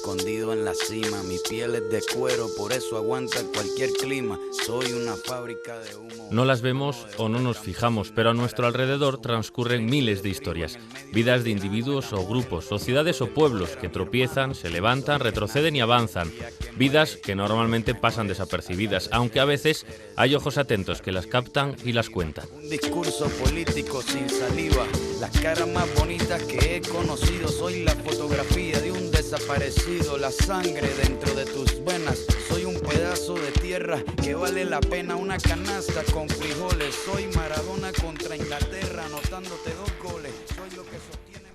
escondido en la cima. Mi piel es de cuero, por eso aguanta cualquier clima. Soy una fábrica de humo. No las vemos o no nos fijamos, pero a nuestro alrededor transcurren miles de historias. Vidas de individuos o grupos, sociedades o pueblos que tropiezan, se levantan, retroceden y avanzan. Vidas que normalmente pasan desapercibidas, aunque a veces hay ojos atentos que las captan y las cuentan. Un discurso político sin saliva. Las caras más bonitas que he conocido. Soy la fotografía de un desaparecido. La sangre dentro de tus venas. Soy un pedazo de tierra que vale la pena una canasta con frijoles. Soy Maradona contra Inglaterra anotándote 2 goles. Soy lo que sostiene.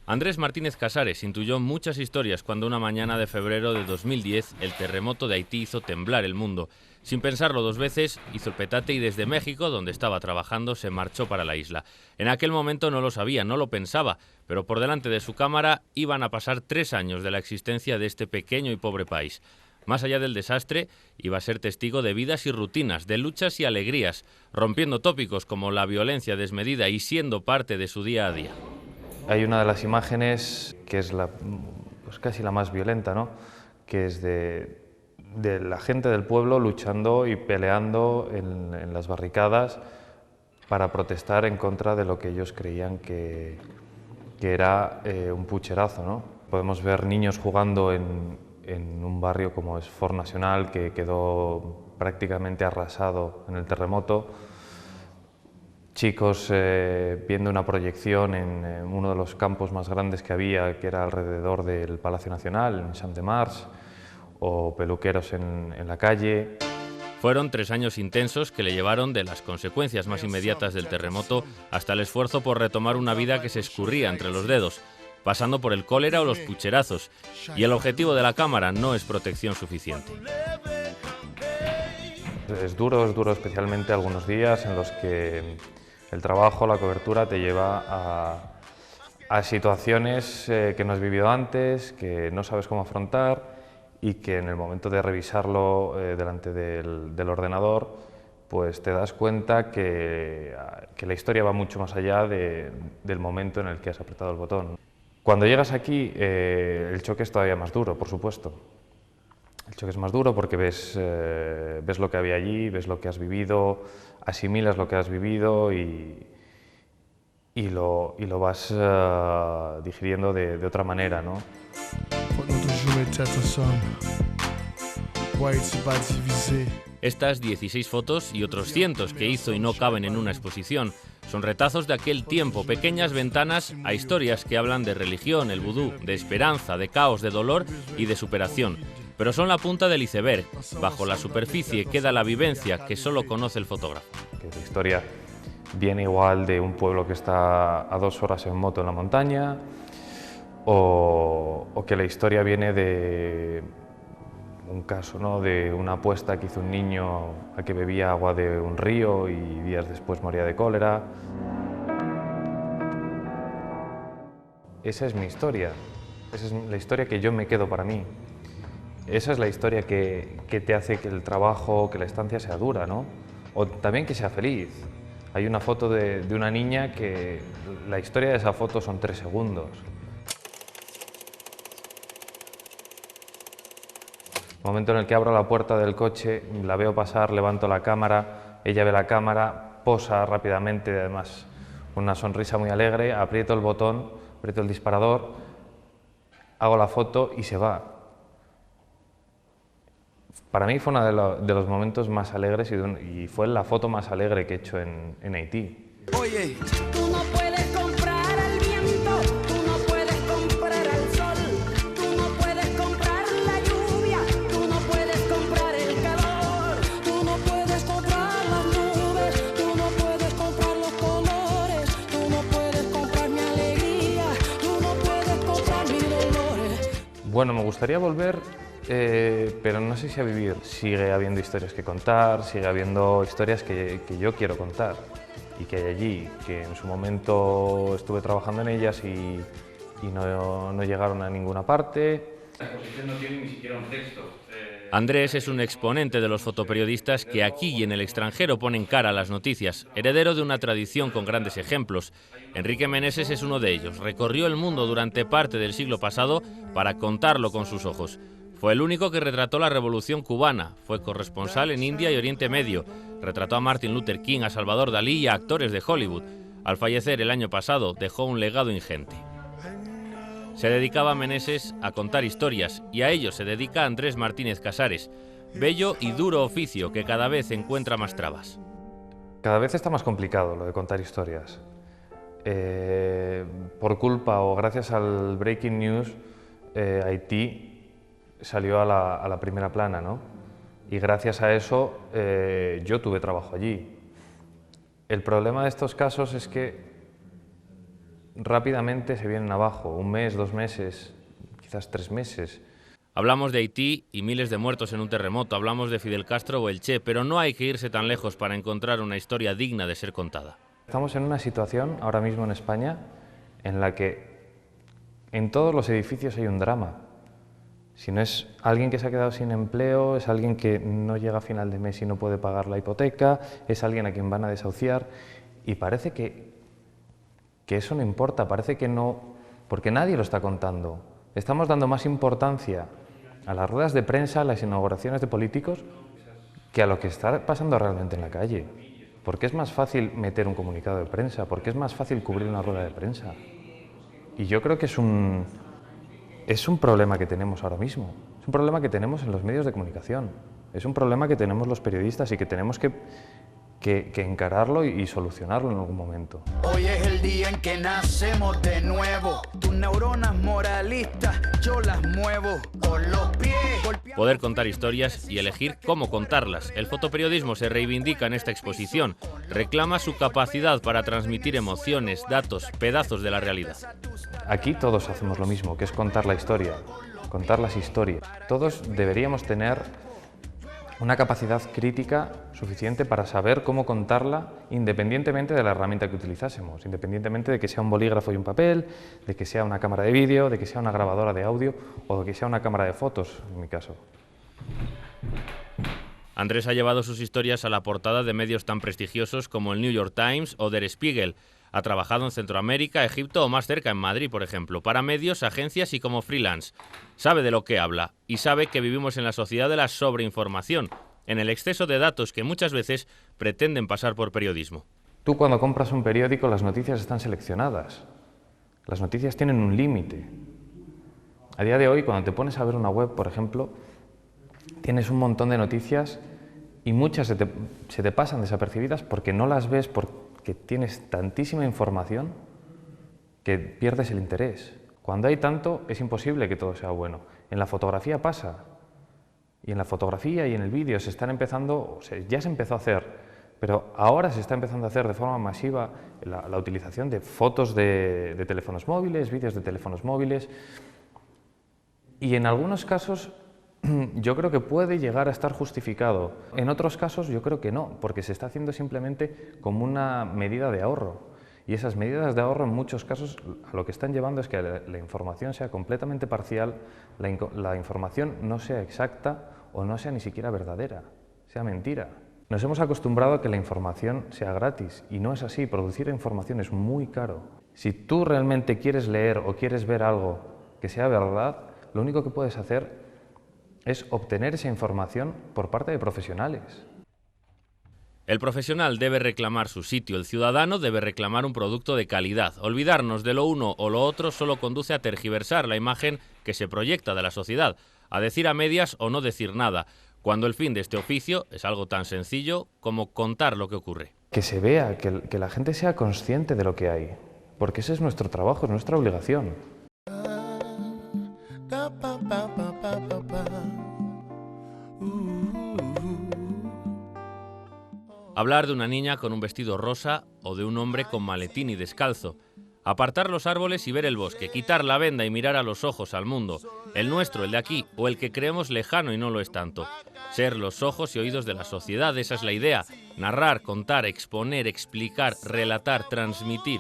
Andrés Martínez Casares intuyó muchas historias cuando una mañana de febrero de 2010 el terremoto de Haití hizo temblar el mundo. Sin pensarlo 2 veces, hizo el petate y desde México, donde estaba trabajando, se marchó para la isla. En aquel momento no lo sabía, no lo pensaba, pero por delante de su cámara iban a pasar 3 años de la existencia de este pequeño y pobre país. Más allá del desastre, iba a ser testigo de vidas y rutinas, de luchas y alegrías, rompiendo tópicos como la violencia desmedida y siendo parte de su día a día. Hay una de las imágenes que es casi la más violenta, ¿no? Que es de la gente del pueblo luchando y peleando en las barricadas para protestar en contra de lo que ellos creían que era un pucherazo, ¿no? Podemos ver niños jugando en un barrio como es Fort Nacional, que quedó prácticamente arrasado en el terremoto. Chicos viendo una proyección en uno de los campos más grandes que había, que era alrededor del Palacio Nacional, en Champ de Mars, o peluqueros en la calle. Fueron 3 años intensos que le llevaron de las consecuencias más inmediatas del terremoto hasta el esfuerzo por retomar una vida que se escurría entre los dedos, pasando por el cólera o los pucherazos. Y el objetivo de la cámara no es protección suficiente. Es duro especialmente algunos días en los que el trabajo, la cobertura te lleva a situaciones que no has vivido antes, que no sabes cómo afrontar y que en el momento de revisarlo delante del ordenador, pues te das cuenta que la historia va mucho más allá del momento en el que has apretado el botón. Cuando llegas aquí, el choque es todavía más duro, por supuesto. El choque es más duro porque ves lo que había allí, ves lo que has vivido, asimilas lo que has vivido y lo vas digiriendo de otra manera, ¿no? Estas 16 fotos y otros cientos que hizo y no caben en una exposición son retazos de aquel tiempo, pequeñas ventanas a historias que hablan de religión, el vudú, de esperanza, de caos, de dolor y de superación. Pero son la punta del iceberg. Bajo la superficie queda la vivencia que solo conoce el fotógrafo. Que la historia viene igual de un pueblo que está a 2 horas en moto en la montaña, o que la historia viene de un caso, ¿no?, de una apuesta que hizo un niño a que bebía agua de un río y días después moría de cólera. Esa es mi historia, esa es la historia que yo me quedo para mí. Esa es la historia que te hace que el trabajo, que la estancia sea dura, ¿no? O también que sea feliz. Hay una foto de una niña que la historia de esa foto son 3 segundos. El momento en el que abro la puerta del coche, la veo pasar, levanto la cámara, ella ve la cámara, posa rápidamente, además con una sonrisa muy alegre, aprieto el botón, aprieto el disparador, hago la foto y se va. Para mí fue uno de los momentos más alegres y fue la foto más alegre que he hecho en Haití. Oye, Tú no puedes comprar al viento, tú no puedes comprar al sol, tú no puedes comprar la lluvia, tú no puedes comprar el calor, tú no puedes comprar las nubes, tú no puedes comprar los colores, tú no puedes comprar mi alegría, tú no puedes comprar mis dolores. Bueno, me gustaría volver, pero no sé si a vivir. Sigue habiendo historias que contar, sigue habiendo historias que yo quiero contar y que hay allí, que en su momento estuve trabajando en ellas y no llegaron a ninguna parte. La exposición no tiene ni siquiera un texto. Andrés es un exponente de los fotoperiodistas que aquí y en el extranjero ponen cara a las noticias, heredero de una tradición con grandes ejemplos. Enrique Meneses es uno de ellos. Recorrió el mundo durante parte del siglo pasado para contarlo con sus ojos. Fue el único que retrató la Revolución cubana, fue corresponsal en India y Oriente Medio, retrató a Martin Luther King, a Salvador Dalí y a actores de Hollywood. Al fallecer el año pasado dejó un legado ingente. Se dedicaba Meneses a contar historias y a ello se dedica Andrés Martínez Casares. Bello y duro oficio que cada vez encuentra más trabas. Cada vez está más complicado lo de contar historias. Por culpa o gracias al breaking news, Haití salió a la primera plana, ¿no? Y gracias a eso yo tuve trabajo allí. El problema de estos casos es que rápidamente se vienen abajo, 1 mes, 2 meses, quizás 3 meses. Hablamos de Haití y miles de muertos en un terremoto, hablamos de Fidel Castro o el Che, pero no hay que irse tan lejos para encontrar una historia digna de ser contada. Estamos en una situación ahora mismo en España en la que en todos los edificios hay un drama. Si no es alguien que se ha quedado sin empleo, es alguien que no llega a final de mes y no puede pagar la hipoteca, es alguien a quien van a desahuciar y parece que eso no importa, parece que no, porque nadie lo está contando. Estamos dando más importancia a las ruedas de prensa, a las inauguraciones de políticos, que a lo que está pasando realmente en la calle. Porque es más fácil meter un comunicado de prensa, porque es más fácil cubrir una rueda de prensa. Y yo creo que es un problema que tenemos ahora mismo, es un problema que tenemos en los medios de comunicación, es un problema que tenemos los periodistas y que tenemos que encararlo y solucionarlo en algún momento. Hoy es el día en que nacemos de nuevo. Tus neuronas moralistas yo las muevo con los pies. Poder contar historias y elegir cómo contarlas. El fotoperiodismo se reivindica en esta exposición. Reclama su capacidad para transmitir emociones, datos, pedazos de la realidad. Aquí todos hacemos lo mismo, que es contar la historia, contar las historias. Todos deberíamos tener una capacidad crítica suficiente para saber cómo contarla independientemente de la herramienta que utilizásemos, independientemente de que sea un bolígrafo y un papel, de que sea una cámara de vídeo, de que sea una grabadora de audio o de que sea una cámara de fotos, en mi caso. Andrés ha llevado sus historias a la portada de medios tan prestigiosos como el New York Times o Der Spiegel. Ha trabajado en Centroamérica, Egipto o más cerca en Madrid, por ejemplo, para medios, agencias y como freelance. Sabe de lo que habla y sabe que vivimos en la sociedad de la sobreinformación, en el exceso de datos que muchas veces pretenden pasar por periodismo. Tú cuando compras un periódico las noticias están seleccionadas. Las noticias tienen un límite. A día de hoy, cuando te pones a ver una web, por ejemplo, tienes un montón de noticias y muchas se te pasan desapercibidas porque no las ves, porque tienes tantísima información que pierdes el interés. Cuando hay tanto, es imposible que todo sea bueno. En la fotografía pasa. Y en la fotografía y en el vídeo se están empezando, ya se empezó a hacer, pero ahora se está empezando a hacer de forma masiva la utilización de fotos de teléfonos móviles, vídeos de teléfonos móviles. Y en algunos casos yo creo que puede llegar a estar justificado. En otros casos yo creo que no, porque se está haciendo simplemente como una medida de ahorro. Y esas medidas de ahorro en muchos casos a lo que están llevando es que la información sea completamente parcial, la información no sea exacta o no sea ni siquiera verdadera, sea mentira. Nos hemos acostumbrado a que la información sea gratis y no es así. Producir información es muy caro. Si tú realmente quieres leer o quieres ver algo que sea verdad, lo único que puedes hacer es obtener esa información por parte de profesionales. El profesional debe reclamar su sitio, el ciudadano debe reclamar un producto de calidad. Olvidarnos de lo uno o lo otro solo conduce a tergiversar la imagen que se proyecta de la sociedad, a decir a medias o no decir nada, cuando el fin de este oficio es algo tan sencillo como contar lo que ocurre. Que se vea, que la gente sea consciente de lo que hay, porque ese es nuestro trabajo, es nuestra obligación. Hablar de una niña con un vestido rosa o de un hombre con maletín y descalzo. Apartar los árboles y ver el bosque, quitar la venda y mirar a los ojos al mundo, el nuestro, el de aquí, o el que creemos lejano y no lo es tanto. Ser los ojos y oídos de la sociedad, esa es la idea. Narrar, contar, exponer, explicar, relatar, transmitir.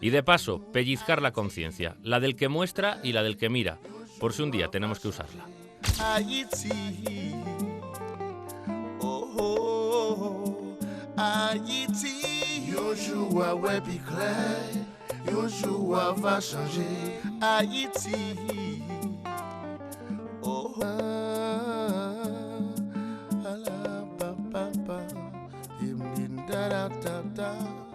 Y de paso, pellizcar la conciencia, la del que muestra y la del que mira, por si un día tenemos que usarla. Haïti. Oh, oh, Haïti. Yon jour à ouais puis clair, yon jour va changer. Haïti. Oh, ala pa pa pa, dim din da da da da.